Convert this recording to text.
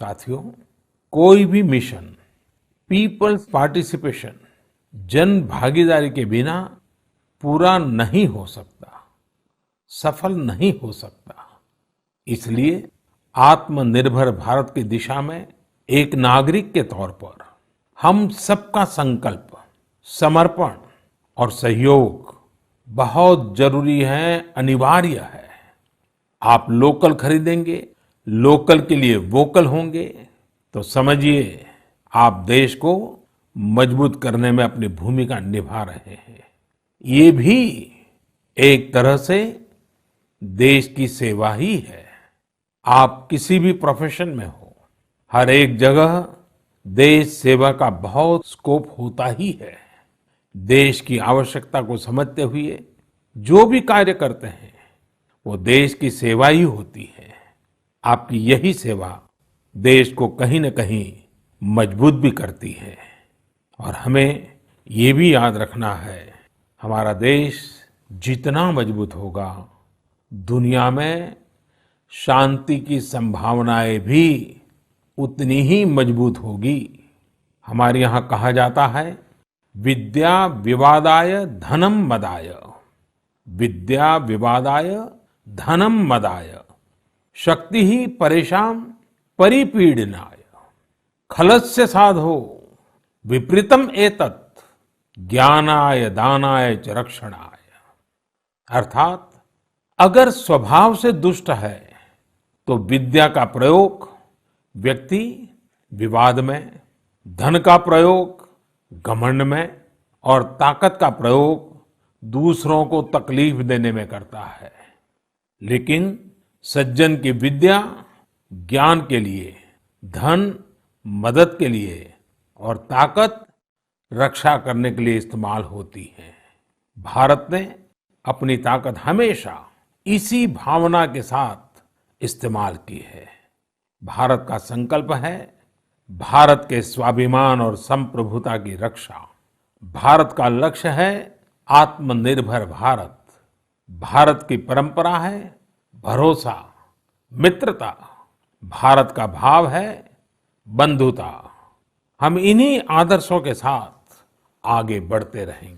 साथियों, कोई भी मिशन पीपल्स पार्टिसिपेशन, जन भागीदारी के बिना पूरा नहीं हो सकता, सफल नहीं हो सकता। इसलिए आत्मनिर्भर भारत की दिशा में एक नागरिक के तौर पर हम सबका संकल्प, समर्पण और सहयोग बहुत जरूरी है, अनिवार्य है। आप लोकल खरीदेंगे, लोकल के लिए वोकल होंगे, तो समझिए आप देश को मजबूत करने में अपनी भूमिका निभा रहे हैं। ये भी एक तरह से देश की सेवा ही है। आप किसी भी प्रोफेशन में हो, हर एक जगह देश सेवा का बहुत स्कोप होता ही है। देश की आवश्यकता को समझते हुए जो भी कार्य करते हैं, वो देश की सेवा ही होती है। आपकी यही सेवा देश को कहीं न कहीं मजबूत भी करती है। और हमें ये भी याद रखना है, हमारा देश जितना मजबूत होगा, दुनिया में शांति की संभावनाएं भी उतनी ही मजबूत होगी। हमारे यहाँ कहा जाता है, विद्या विवादाय धनम मदाय, विद्या विवादाय धनम मदाय, शक्ति ही परेशान परिपीडनाय, खलस्य साधो विपरीतम एतत्, ज्ञानाय दानाय च रक्षणाय। अर्थात अगर स्वभाव से दुष्ट है, तो विद्या का प्रयोग व्यक्ति विवाद में, धन का प्रयोग घमंड में और ताकत का प्रयोग दूसरों को तकलीफ देने में करता है। लेकिन सज्जन की विद्या ज्ञान के लिए, धन मदद के लिए और ताकत रक्षा करने के लिए इस्तेमाल होती है। भारत ने अपनी ताकत हमेशा इसी भावना के साथ इस्तेमाल की है। भारत का संकल्प है भारत के स्वाभिमान और संप्रभुता की रक्षा। भारत का लक्ष्य है आत्मनिर्भर भारत। भारत की परंपरा है भरोसा, मित्रता। भारत का भाव है बंधुता। हम इन्हीं आदर्शों के साथ आगे बढ़ते रहेंगे।